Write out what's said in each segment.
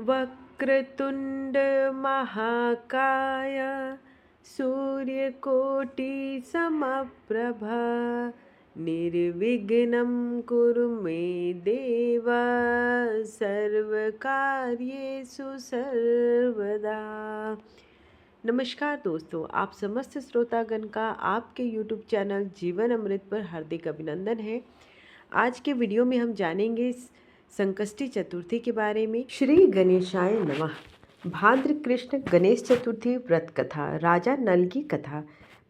वक्रतुंड महाकाय सूर्यकोटि समप्रभा निर्विघ्नं कुरु मे देव सर्वकार्येषु सर्वदा। नमस्कार दोस्तों, आप समस्त श्रोतागण का आपके YouTube चैनल जीवन अमृत पर हार्दिक अभिनंदन है। आज के वीडियो में हम जानेंगे संकष्टी चतुर्थी के बारे में। श्री गणेशाय नमः। भाद्र कृष्ण गणेश चतुर्थी व्रत कथा। राजा नल की कथा।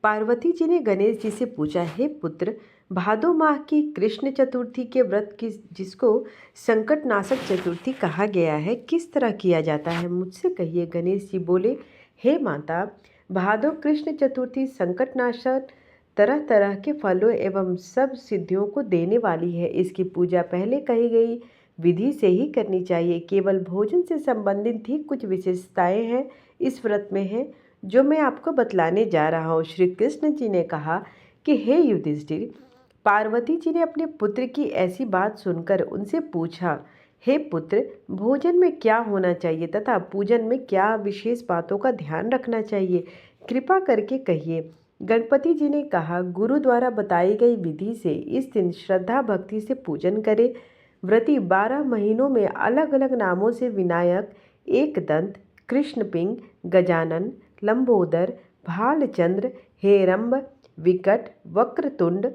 पार्वती जी ने गणेश जी से पूछा, हे पुत्र, भादो माह की कृष्ण चतुर्थी के व्रत की जिसको संकटनाशक चतुर्थी कहा गया है, किस तरह किया जाता है, मुझसे कहिए। गणेश जी बोले, हे माता, भादो कृष्ण चतुर्थी संकटनाशक तरह तरह के फलों एवं सब सिद्धियों को देने वाली है। इसकी पूजा पहले कही गई विधि से ही करनी चाहिए। केवल भोजन से संबंधित ही कुछ विशेषताएं हैं इस व्रत में है, जो मैं आपको बतलाने जा रहा हूँ। श्री कृष्ण जी ने कहा कि हे युधिष्ठिर, पार्वती जी ने अपने पुत्र की ऐसी बात सुनकर उनसे पूछा, हे पुत्र, भोजन में क्या होना चाहिए तथा पूजन में क्या विशेष बातों का ध्यान रखना चाहिए, कृपा करके कहिए। गणपति जी ने कहा, गुरु द्वारा बताई गई विधि से इस दिन श्रद्धा भक्ति से पूजन करें। व्रती 12 महीनों में अलग अलग नामों से विनायक, एकदंत, कृष्णपिंग, गजानन, लंबोदर, भालचंद्र, हेरंब, विकट, वक्रतुंड,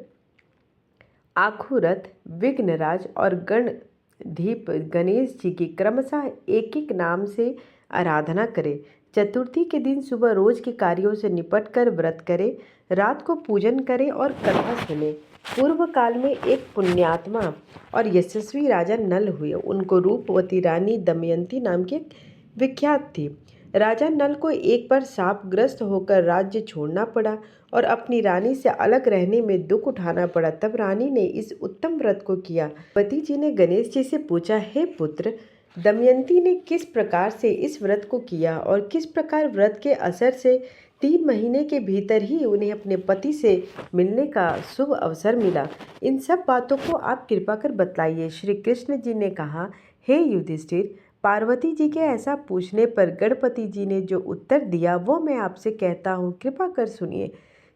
आखुरथ, विघ्नराज और गणधीप गणेश जी की क्रमशः एक एक नाम से आराधना करें। चतुर्थी के दिन सुबह रोज के कार्यों से निपटकर व्रत करें, रात को पूजन करें और कथा सुने। पूर्व काल में एक पुण्यात्मा और यशस्वी राजा नल हुए। उनको रूपवती रानी दमयंती नाम की विख्यात थी। राजा नल को एक बार शापग्रस्त होकर राज्य छोड़ना पड़ा और अपनी रानी से अलग रहने में दुख उठाना पड़ा। तब रानी ने इस उत्तम व्रत को किया। पति जी ने गणेश जी से पूछा, हे पुत्र, दमयंती ने किस प्रकार से इस व्रत को किया और किस प्रकार व्रत के असर से 3 महीने के भीतर ही उन्हें अपने पति से मिलने का शुभ अवसर मिला। इन सब बातों को आप कृपा कर बतलाइए। श्री कृष्ण जी ने कहा, हे युधिष्ठिर, पार्वती जी के ऐसा पूछने पर गणपति जी ने जो उत्तर दिया वो मैं आपसे कहता हूँ, कृपा कर सुनिए।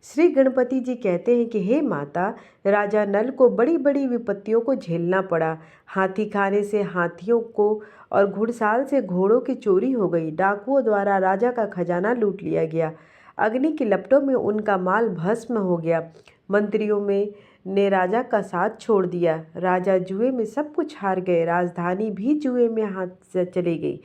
श्री गणपति जी कहते हैं कि हे माता, राजा नल को बड़ी बड़ी विपत्तियों को झेलना पड़ा। हाथी खाने से हाथियों को और घुड़साल से घोड़ों की चोरी हो गई। डाकुओं द्वारा राजा का खजाना लूट लिया गया। अग्नि की लपटों में उनका माल भस्म हो गया। मंत्रियों में ने राजा का साथ छोड़ दिया। राजा जुए में सब कुछ हार गए। राजधानी भी जुए में हाथ से चली गई।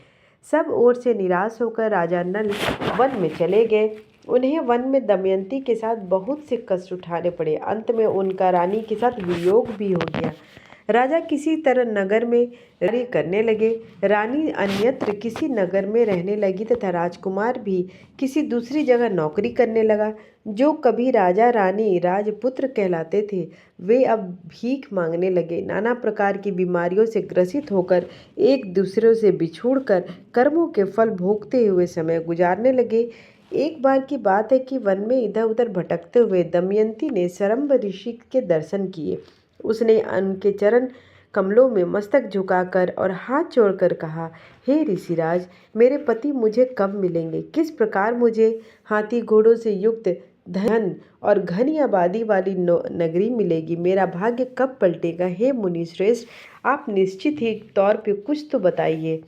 सब ओर से निराश होकर राजा नल वन में चले गए। उन्हें वन में दमयंती के साथ बहुत से कष्ट उठाने पड़े। अंत में उनका रानी के साथ वियोग भी हो गया। राजा किसी तरह नगर में रह करने लगे। रानी अन्यत्र किसी नगर में रहने लगी तथा राजकुमार भी किसी दूसरी जगह नौकरी करने लगा। जो कभी राजा रानी राजपुत्र कहलाते थे, वे अब भीख मांगने लगे। नाना प्रकार की बीमारियों से ग्रसित होकर एक दूसरे से बिछुड़कर कर्मों के फल भोगते हुए समय गुजारने लगे। एक बार की बात है कि वन में इधर उधर भटकते हुए दमयंती ने सरम्ब ऋषि के दर्शन किए। उसने उनके चरण कमलों में मस्तक झुकाकर और हाथ जोड़कर कहा, हे ऋषिराज, मेरे पति मुझे कब मिलेंगे? किस प्रकार मुझे हाथी घोड़ों से युक्त धन और घनी आबादी वाली नगरी मिलेगी? मेरा भाग्य कब पलटेगा? हे मुनि श्रेष्ठ, आप निश्चित ही तौर पे कुछ तो बताइए।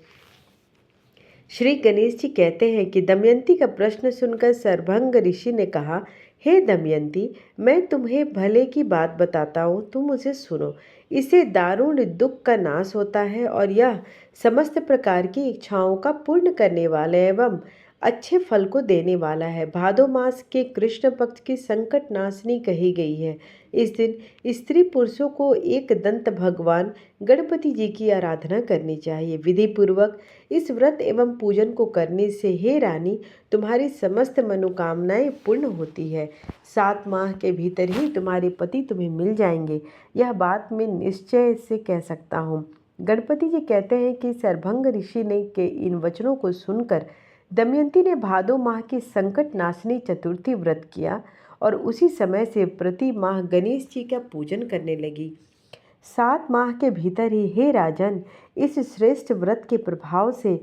श्री गणेश जी कहते हैं कि दमयंती का प्रश्न सुनकर सरभंग ऋषि ने कहा, हे दमयंती, मैं तुम्हें भले की बात बताता हूँ, तुम उसे सुनो। इससे दारुण दुख का नाश होता है और यह समस्त प्रकार की इच्छाओं का पूर्ण करने वाला एवं अच्छे फल को देने वाला है। भादो मास के कृष्ण पक्ष की संकट नाशनी कही गई है। इस दिन स्त्री पुरुषों को एक दंत भगवान गणपति जी की आराधना करनी चाहिए। विधि पूर्वक इस व्रत एवं पूजन को करने से हे रानी, तुम्हारी समस्त मनोकामनाएं पूर्ण होती है। 7 माह के भीतर ही तुम्हारे पति तुम्हें मिल जाएंगे। यह बात मैं निश्चय से कह सकता हूँ। गणपति जी कहते हैं कि सरभंग ऋषि ने के इन वचनों को सुनकर दमयंती ने भादो माह की संकट नाशनी चतुर्थी व्रत किया और उसी समय से प्रति माह गणेश जी का पूजन करने लगी। 7 माह के भीतर ही हे राजन, इस श्रेष्ठ व्रत के प्रभाव से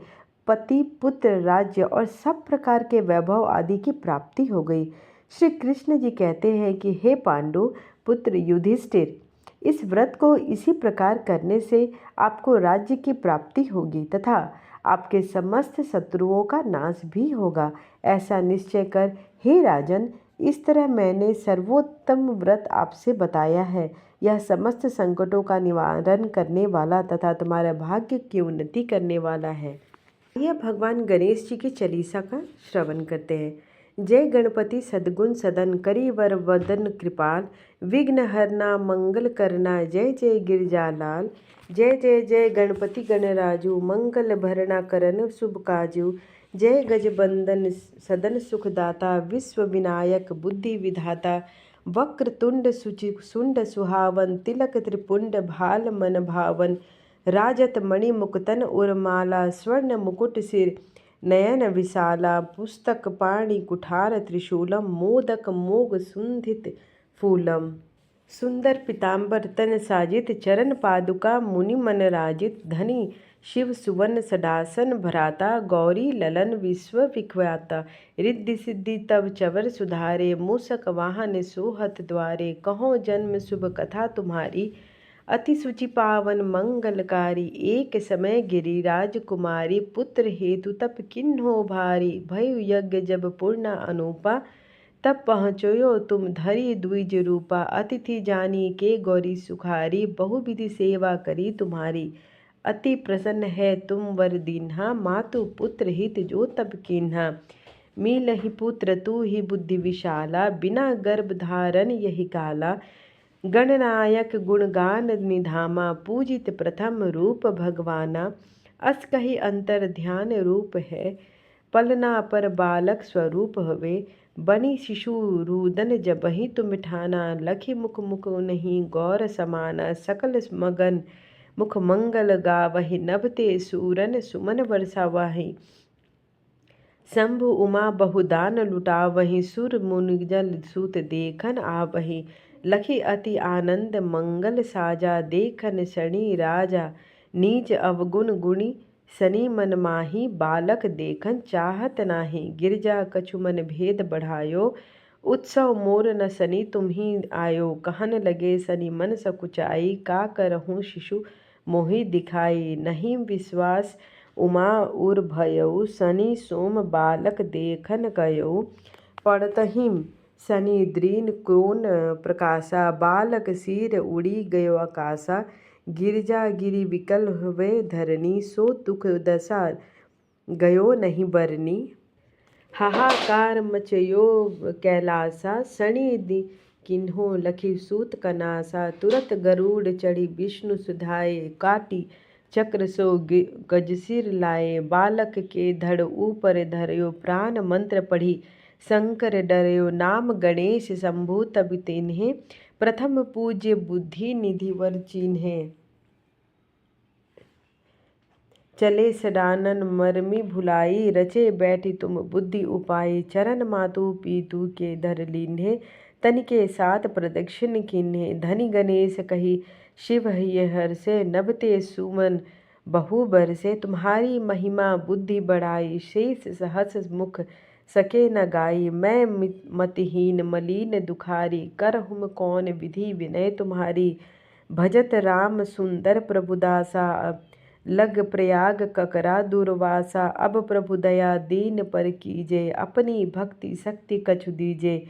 पति, पुत्र, राज्य और सब प्रकार के वैभव आदि की प्राप्ति हो गई। श्री कृष्ण जी कहते हैं कि हे पांडु पुत्र युधिष्ठिर, इस व्रत को इसी प्रकार करने से आपको राज्य की प्राप्ति होगी तथा आपके समस्त शत्रुओं का नाश भी होगा। ऐसा निश्चय कर हे राजन, इस तरह मैंने सर्वोत्तम व्रत आपसे बताया है। यह समस्त संकटों का निवारण करने वाला तथा तुम्हारे भाग्य की उन्नति करने वाला है। यह भगवान गणेश जी की चालीसा का श्रवण करते हैं। जय गणपति सद्गुण सदन, करिवर वदन कृपाल, विघ्न हरना मंगल करना, जय जय गिरजालाल। जय जय जय गणपति गणराजू, मंगल भरना करन शुभ काजू। जय गजबंदन सदन सुखदाता, विश्व विनायक बुद्धि विधाता। वक्रतुंड शुंड सुहावन, तिलक त्रिपुंड भाल मन भावन। राजत मणि मुकुतन उर्माला, स्वर्ण मुकुट सिर नयन विशाला। पुस्तक पाणि कुठार त्रिशूलम, मोदक मोग सुंधित फूलम। सुंदर पीताम्बर तन साजित, चरण पादुका मुनि मन राजित। धनी शिव सुवन सडासन भराता, गौरी ललन विश्व विख्याता। रिद्धि सिद्धि तब चवर सुधारे, मूषक वाहन सोहत द्वारे। कहो जन्म शुभ कथा तुम्हारी, अति सुचि पावन मंगलकारी। एक समय गिरिराज कुमारी, पुत्र हेतु तप किन्हो भारी। भयु यज्ञ जब पूर्ण अनूपा, तब पहुँचो तुम धरि द्विज रूपा। अतिथि जानी के गौरी सुखारी, बहुविधि सेवा करी तुम्हारी। अति प्रसन्न है तुम वर दीन्हा, मातु पुत्र हित जो तब कीन्हा। मिलहि पुत्र तू ही बुद्धि विशाला, बिना गर्भ धारण यही काला। गणनायक गुणगान निधामा, पूजित प्रथम रूप भगवाना। अस कही अंतर ध्यान रूप है, पलना पर बालक स्वरूप हवे। बनी शिशु रुदन जबहि तुम ठाना, लखी मुख मुख नहीं गौर समाना। सकल मगन मुख मंगल गावहि, नभते सूरन सुमन वर्षावहि। शंभु उमा बहुदान लुटावहि, सुर मुनिजन सूत देखन आवहि। लखी अति आनंद मंगल साजा, देखन शनि राजा। नीच अवगुण गुणी शनि मन माही, बालक देखन चाहत नाही। गिरजा कछु मन भेद बढ़ायो, उत्सव मोर न शनि तुम ही आयो। कहन लगे शनि मन सकुचाई, का करहूँ शिशु मोहि दिखाई। नहीं विश्वास उमा उर भयउ, शनि सोम बालक देखन गयउ। पड़तहि शनि द्रीन क्रोन प्रकाशा, बालक सिर उड़ी गयो आकाशा। गिरजा गिरि विकल हुए धरनी, सो दुख दशा गयो नहीं बरनी। हाहाकार मचयो कैलासा, शनि किन्हो लखी सूत कनासा। तुरत गरुड़ चढ़ी विष्णु सुधाए, काटी चक्र सो गजसिर लाए। बालक के धड़ ऊपर धरयो, प्राण मंत्र पढ़ी शंकर डरयो। नाम गणेश शंभु तब तिन्हे, प्रथम पूज्य बुद्धि निधि वर चिन्हे। चले सडानन मरमी भुलाई, रचे बैठी तुम बुद्धि उपाय। चरण मातु पीतु के धर लीन्हे, तनिके साथ प्रदक्षिण किन्हे। धनी गणेश कही शिव ये हर्षे, नभते सुमन बहु बरसे। तुम्हारी महिमा बुद्धि बढ़ाई, शेष सहस मुख सके न गाई। मैं मतिहीन मलिन दुखारी, करहुम कौन विधि विनय तुम्हारी। भजत राम सुंदर प्रभुदासा, लग प्रयाग ककरा दुर्वासा। अब प्रभु दया दीन पर कीजे, अपनी भक्ति शक्ति कछु दीजे।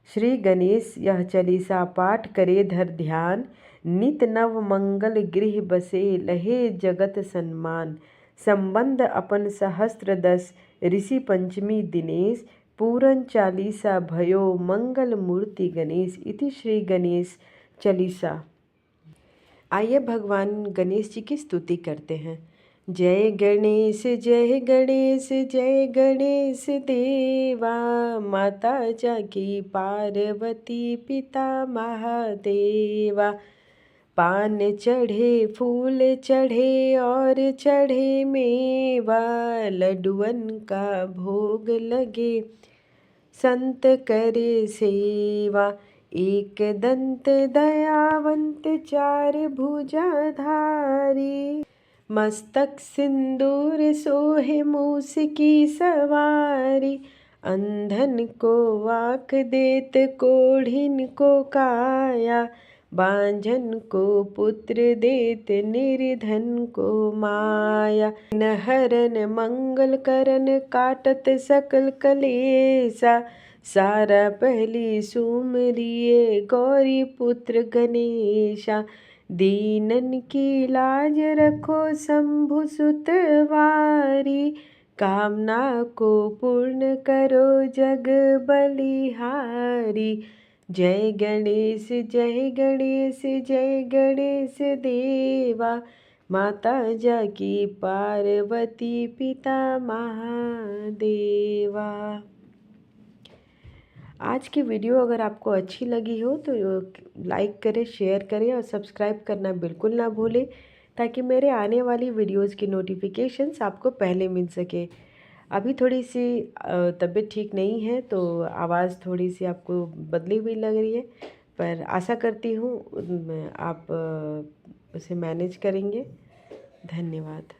श्री गणेश यह चालीसा पाठ करे धर ध्यान, नित नव मंगल गृह बसे लहे जगत सम्मान। संबंध अपन सहस्त्र दस, ऋषि पंचमी दिनेश। पूरन चालीसा भयो, मंगल मूर्ति गणेश। इति श्री गणेश चालीसा। आइए भगवान गणेश जी की स्तुति करते हैं। जय गणेश जय गणेश जय गणेश देवा, माता जाकी पार्वती पिता महादेवा। पान चढ़े फूल चढ़े और चढ़े मेवा, लड्डुअन का भोग लगे संत करे सेवा। एक दंत दयावंत चार भुजाधारी, मस्तक सिंदूर सोहे मूस की सवारी। अंधन को आँख देत कोढ़िन को काया, बांझन को पुत्र देत निर्धन को माया। हरन मंगल करन काटत सकल कलेसा, सारा पहली सुमरिए गौरी पुत्र गणेशा। दीनन की लाज रखो शंभु सुतवारी, कामना को पूर्ण करो जग बलिहारी। जय गणेश जय गणेश जय गणेश देवा, माता जाकी पार्वती पिता महादेवा। आज की वीडियो अगर आपको अच्छी लगी हो तो लाइक करें, शेयर करें और सब्सक्राइब करना बिल्कुल ना भूलें, ताकि मेरे आने वाली वीडियोस की नोटिफिकेशंस आपको पहले मिल सके। अभी थोड़ी सी तबीयत ठीक नहीं है तो आवाज़ थोड़ी सी आपको बदली हुई लग रही है, पर आशा करती हूँ आप उसे मैनेज करेंगे। धन्यवाद।